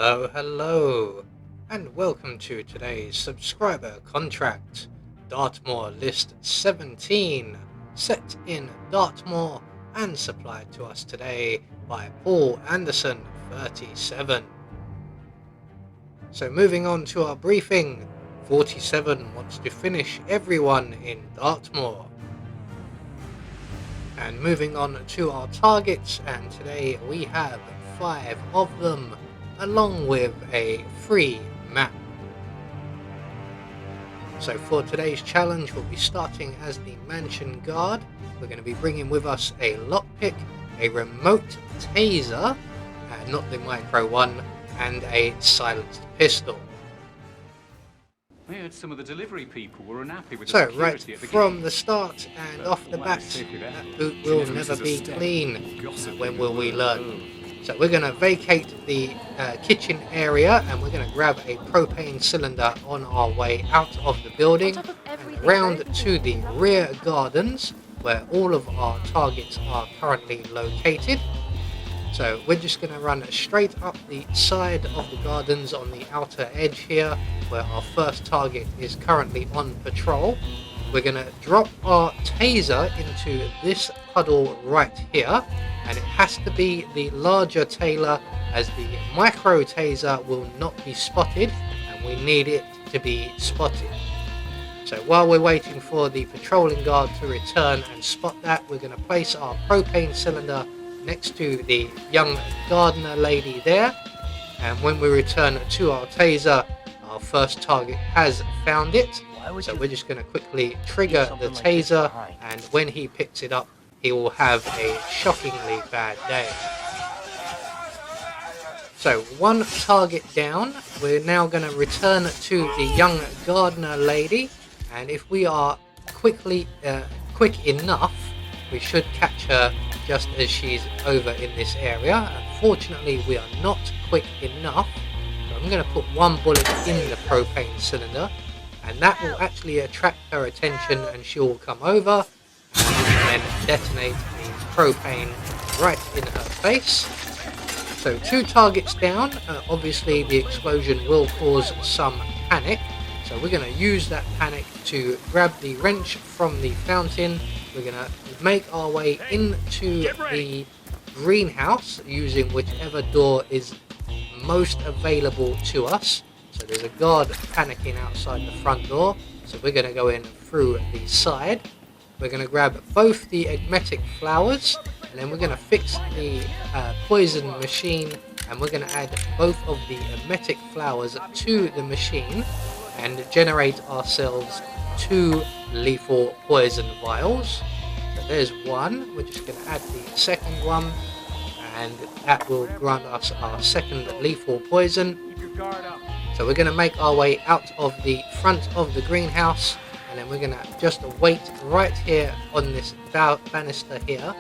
Hello, and welcome to today's subscriber contract, Dartmoor List 17, set in Dartmoor and supplied to us today by Paul Anderson, 37. So moving on to our briefing, 47 wants to finish everyone in Dartmoor. And moving on to our targets, and today we have 5 of them, along with a free map. So for today's challenge, we'll be starting as the mansion guard. We're going to be bringing with us a lockpick, a remote taser, not the micro one, and a silenced pistol. I heard some of the delivery people were unhappy with the So security right at the from gate. the start and off the bat, that boot will never be clean. When will we learn? So we're going to vacate the kitchen area, and we're going to grab a propane cylinder on our way out of the building and round to the rear gardens where all of our targets are currently located. So we're just going to run straight up the side of the gardens on the outer edge here, where our first target is currently on patrol. We're going to drop our taser into this puddle right here, and it has to be the larger tailor, as the micro taser will not be spotted, and we need it to be spotted. So while we're waiting for the patrolling guard to return and spot that, we're going to place our propane cylinder next to the young gardener lady there, and when we return to our taser, our first target has found it. So we're just going to quickly trigger the taser, and when he picks it up, he will have a shockingly bad day. So one target down. We're now going to return to the young gardener lady, and if we are quick enough, we should catch her just as she's over in this area. Unfortunately, we are not quick enough, so I'm going to put one bullet in the propane cylinder, and that will actually attract her attention, and she will come over and then detonate the propane right in her face. So 2 targets down. Obviously the explosion will cause some panic, so we're going to use that panic to grab the wrench from the fountain. We're going to make our way into the greenhouse using whichever door is most available to us. So there's a guard panicking outside the front door, so we're going to go in through the side. We're going to grab both the emetic flowers, and then we're going to fix the poison machine, and we're going to add both of the emetic flowers to the machine and generate ourselves 2 lethal poison vials. So there's one. We're just going to add the second one, and that will grant us our second lethal poison. Keep your guard up. So we're going to make our way out of the front of the greenhouse, and then we're going to just wait right here on this banister here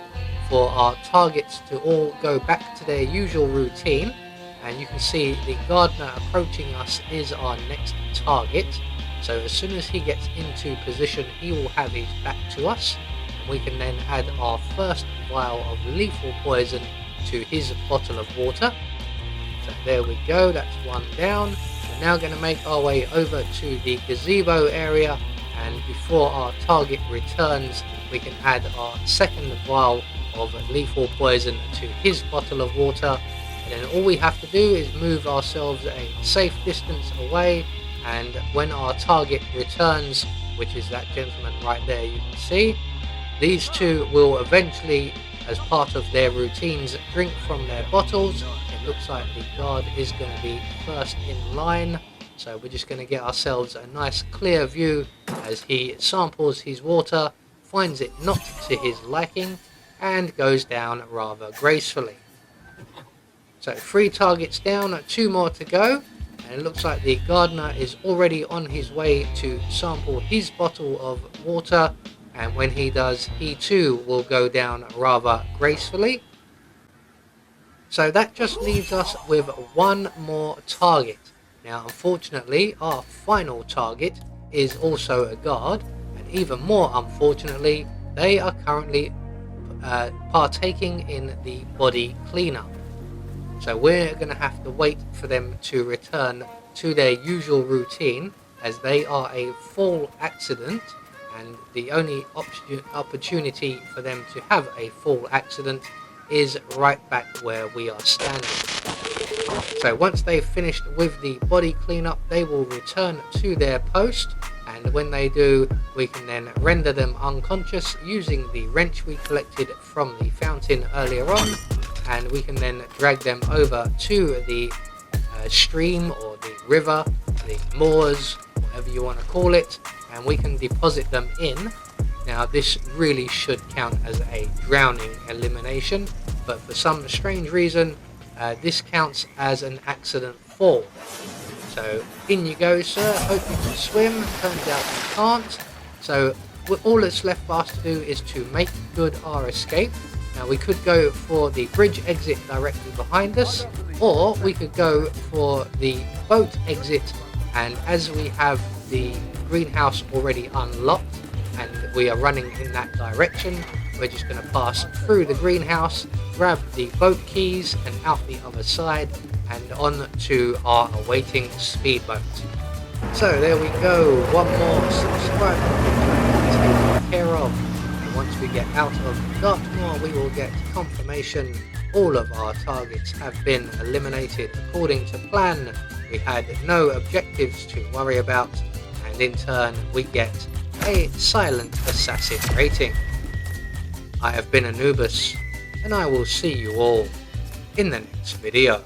for our targets to all go back to their usual routine. And you can see the gardener approaching us is our next target. So as soon as he gets into position, he will have his back to us, and we can then add our first vial of lethal poison to his bottle of water. So there we go, that's one down. We're now going to make our way over to the gazebo area, and before our target returns, we can add our second vial of lethal poison to his bottle of water. And then all we have to do is move ourselves a safe distance away, and when our target returns, which is that gentleman right there you can see, these 2 will eventually, as part of their routines, drink from their bottles. It looks like the guard is going to be first in line, so we're just going to get ourselves a nice clear view as he samples his water, finds it not to his liking, and goes down rather gracefully. So 3 targets down, 2 more to go, and it looks like the gardener is already on his way to sample his bottle of water, and when he does, he too will go down rather gracefully. So that just leaves us with 1 more target. Now unfortunately, our final target is also a guard, and even more unfortunately, they are currently partaking in the body cleanup. So we're going to have to wait for them to return to their usual routine, as they are a full accident, and the only opportunity for them to have a full accident is right back where we are standing. So once they've finished with the body cleanup, they will return to their post, and when they do, we can then render them unconscious using the wrench we collected from the fountain earlier on, and we can then drag them over to the stream or the river, the moors, whatever you want to call it, and we can deposit them in. Now this really should count as a drowning elimination, but for some strange reason this counts as an accident fall. So in you go, sir. Hope you can swim. Turns out you can't. So all that's left for us to do is to make good our escape. Now we could go for the bridge exit directly behind us, or we could go for the boat exit, and as we have the greenhouse already unlocked and we are running in that direction, we're just going to pass through the greenhouse, grab the boat keys and out the other side and on to our awaiting speedboat. So there we go, one more subscriber taken care of. Once we get out of Dartmoor, we will get confirmation all of our targets have been eliminated according to plan. We had no objectives to worry about, and in turn we get a silent assassin rating. I have been Anubis, and I will see you all in the next video.